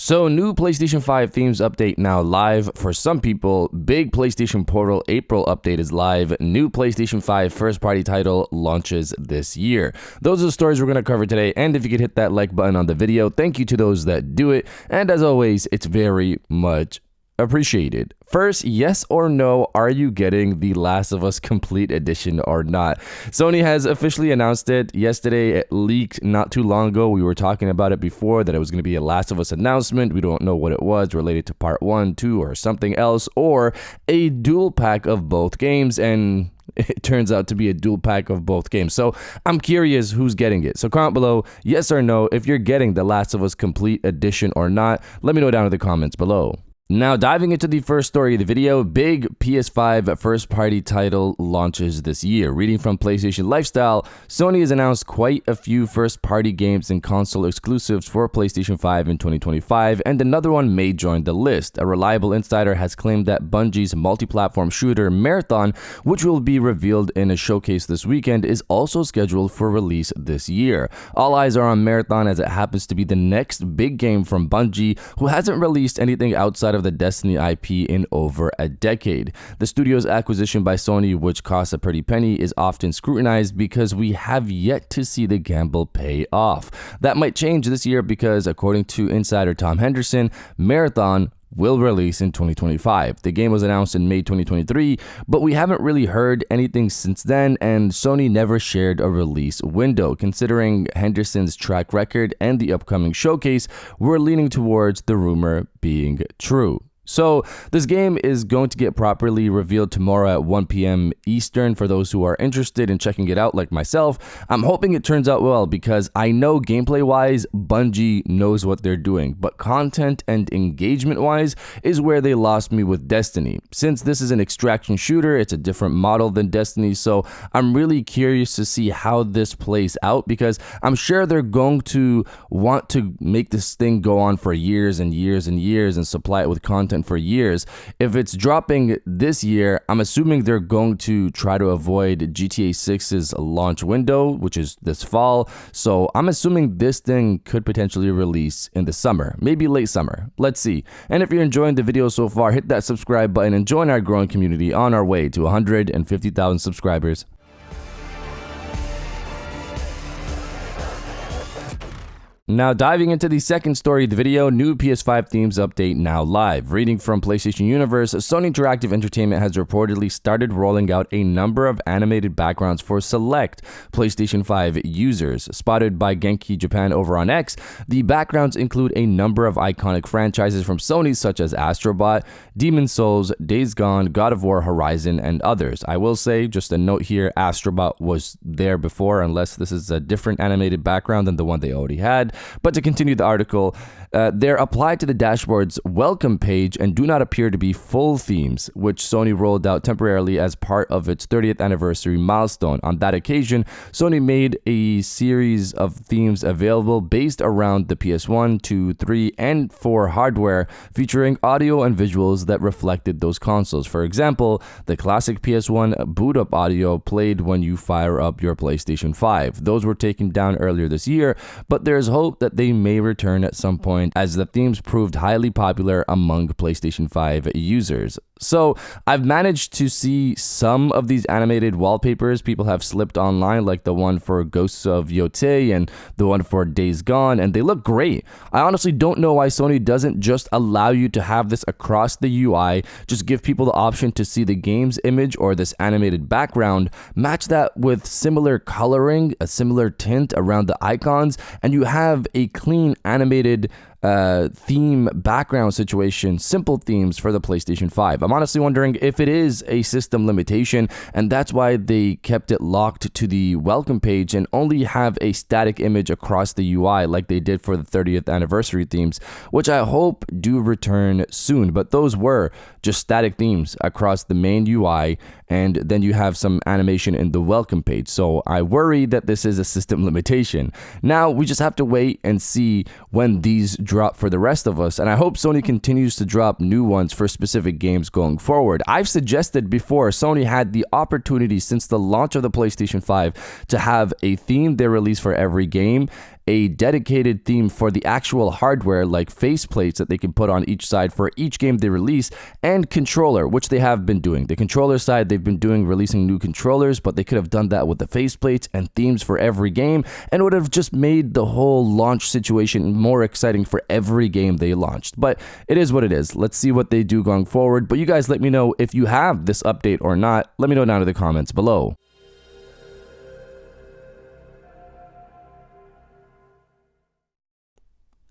So, new PlayStation 5 Themes update now live for some people. Big PlayStation Portal April update is live. New PlayStation 5 first-party title launches this year. Those are the stories we're going to cover today. And if you could hit that like button on the video, thank you to those that do it. And as always, it's very much appreciated. First, yes or no, are you getting The Last of Us Complete Edition or not? Sony has officially announced it yesterday. It leaked not too long ago. We were talking about it before, that it was going to be a Last of Us announcement. We don't know what it was, related to part 1, 2, or something else, or a dual pack of both games, and it turns out to be a dual pack of both games. So I'm curious who's getting it. So comment below, yes or no, if you're getting The Last of Us Complete Edition or not. Let me know down in the comments below. Now, diving into the first story of the video, big PS5 first-party title launches this year. Reading from PlayStation Lifestyle, Sony has announced quite a few first-party games and console exclusives for PlayStation 5 in 2025, and another one may join the list. A reliable insider has claimed that Bungie's multi-platform shooter Marathon, which will be revealed in a showcase this weekend, is also scheduled for release this year. All eyes are on Marathon, as it happens to be the next big game from Bungie, who hasn't released anything outside of the Destiny IP in over a decade. The studio's acquisition by Sony, which costs a pretty penny, is often scrutinized because we have yet to see the gamble pay off. That might change this year because, according to insider Tom Henderson, Marathon will release in 2025. The game was announced in May 2023, but we haven't really heard anything since then, and Sony never shared a release window. Considering Henderson's track record and the upcoming showcase, we're leaning towards the rumor being true. So this game is going to get properly revealed tomorrow at 1 p.m. Eastern for those who are interested in checking it out like myself. I'm hoping it turns out well because I know gameplay-wise, Bungie knows what they're doing, but content and engagement-wise is where they lost me with Destiny. Since this is an extraction shooter, it's a different model than Destiny, so I'm really curious to see how this plays out because I'm sure they're going to want to make this thing go on for years and years and years and supply it with content for years. If it's dropping this year, I'm assuming they're going to try to avoid GTA 6's launch window, which is this fall. So I'm assuming this thing could potentially release in the summer, maybe late summer. Let's see. And if you're enjoying the video so far, hit that subscribe button and join our growing community on our way to 150,000 subscribers. Now, diving into the second story of the video, new PS5 Themes update now live. Reading from PlayStation Universe, Sony Interactive Entertainment has reportedly started rolling out a number of animated backgrounds for select PlayStation 5 users. Spotted by Genki Japan over on X, the backgrounds include a number of iconic franchises from Sony such as Astro Bot, Demon's Souls, Days Gone, God of War, Horizon, and others. I will say, just a note here, Astro Bot was there before, unless this is a different animated background than the one they already had. But to continue the article, they're applied to the dashboard's welcome page and do not appear to be full themes, which Sony rolled out temporarily as part of its 30th anniversary milestone. On that occasion, Sony made a series of themes available based around the PS1, 2, 3, and 4 hardware, featuring audio and visuals that reflected those consoles. For example, the classic PS1 boot-up audio played when you fire up your PlayStation 5. Those were taken down earlier this year, but there's hope that they may return at some point as the themes proved highly popular among PlayStation 5 users. So I've managed to see some of these animated wallpapers people have slipped online, like the one for Ghosts of Yotei and the one for Days Gone, and they look great. I honestly don't know why Sony doesn't just allow you to have this across the UI, just give people the option to see the game's image or this animated background, match that with similar coloring, a similar tint around the icons, and you have a clean animated theme background situation, simple themes for the PlayStation 5. I'm honestly wondering if it is a system limitation and that's why they kept it locked to the welcome page and only have a static image across the UI like they did for the 30th anniversary themes, which I hope do return soon. But those were just static themes across the main UI, and then you have some animation in the welcome page. So I worry that this is a system limitation. Now we just have to wait and see when these drop for the rest of us, and I hope Sony continues to drop new ones for specific games going forward. I've suggested before Sony had the opportunity since the launch of the PlayStation 5 to have a theme they release for every game, a dedicated theme for the actual hardware, like faceplates that they can put on each side for each game they release, and controller, which they have been doing. The controller side, they've been releasing new controllers, but they could have done that with the faceplates and themes for every game, and would have just made the whole launch situation more exciting for every game they launched. But it is what it is. Let's see what they do going forward. But you guys let me know if you have this update or not. Let me know down in the comments below.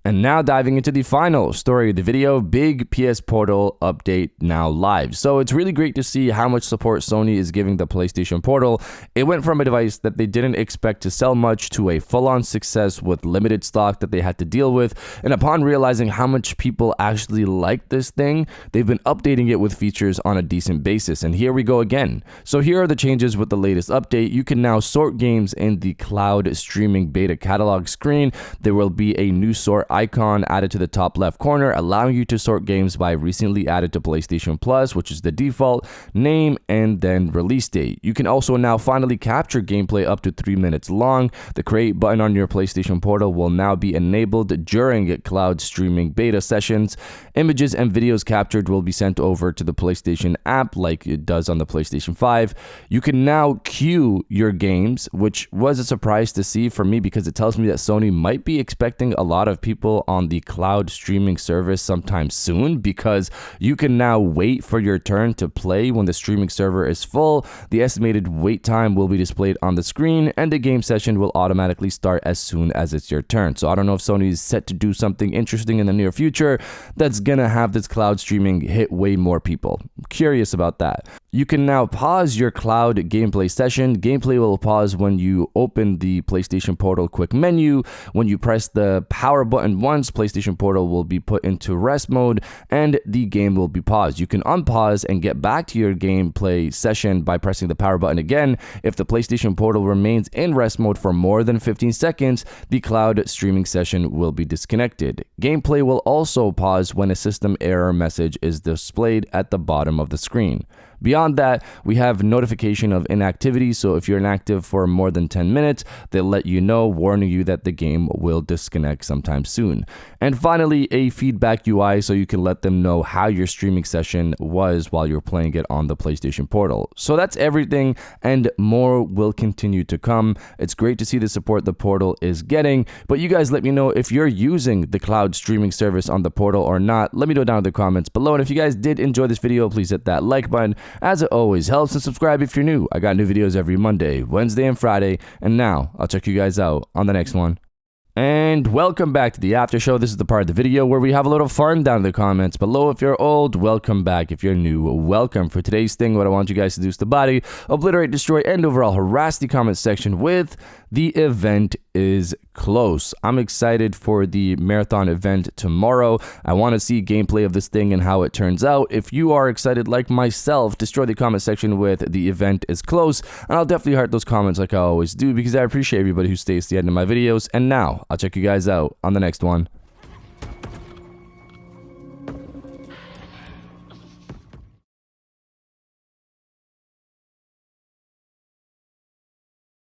And now diving into the final story of the video, big PS Portal update now live. So it's really great to see how much support Sony is giving the PlayStation Portal. It went from a device that they didn't expect to sell much to a full-on success with limited stock that they had to deal with. And upon realizing how much people actually like this thing, they've been updating it with features on a decent basis. And here we go again. So here are the changes with the latest update. You can now sort games in the cloud streaming beta catalog screen. There will be a new sort icon added to the top left corner, allowing you to sort games by recently added to PlayStation Plus, which is the default, name, and then release date. You can also now finally capture gameplay up to 3 minutes long. The create button on your PlayStation Portal will now be enabled during cloud streaming beta sessions. Images and videos captured will be sent over to the PlayStation app like it does on the PlayStation 5. You can now queue your games, which was a surprise to see for me because it tells me that Sony might be expecting a lot of people on the cloud streaming service sometime soon, because you can now wait for your turn to play when the streaming server is full. The estimated wait time will be displayed on the screen, and the game session will automatically start as soon as it's your turn. So I don't know if Sony is set to do something interesting in the near future that's gonna have this cloud streaming hit way more people. I'm curious about that. You can now pause your cloud gameplay session. Gameplay will pause when you open the PlayStation Portal quick menu. When you press the power button once, PlayStation Portal will be put into rest mode and the game will be paused. You can unpause and get back to your gameplay session by pressing the power button again. If the PlayStation Portal remains in rest mode for more than 15 seconds, the cloud streaming session will be disconnected. Gameplay will also pause when a system error message is displayed at the bottom of the screen. Beyond that, we have notification of inactivity, so if you're inactive for more than 10 minutes, they'll let you know, warning you that the game will disconnect sometime soon. And finally, a feedback UI, so you can let them know how your streaming session was while you're playing it on the PlayStation Portal. So that's everything, and more will continue to come. It's great to see the support the Portal is getting, but you guys let me know if you're using the cloud streaming service on the Portal or not. Let me know down in the comments below, and if you guys did enjoy this video, please hit that like button, as it always helps, and subscribe if you're new. I got new videos every Monday, Wednesday, and Friday, and now I'll check you guys out on the next one. And welcome back to the after show. This is the part of the video where we have a little fun down in the comments below. If you're old, welcome back. If you're new, welcome. For today's thing, what I want you guys to do is to body, obliterate, destroy, and overall harass the comment section with "The event is close." I'm excited for the marathon event tomorrow. I want to see gameplay of this thing and how it turns out. If you are excited like myself, destroy the comment section with "The event is close," and I'll definitely heart those comments like I always do, because I appreciate everybody who stays to the end of my videos. And now I'll check you guys out on the next one.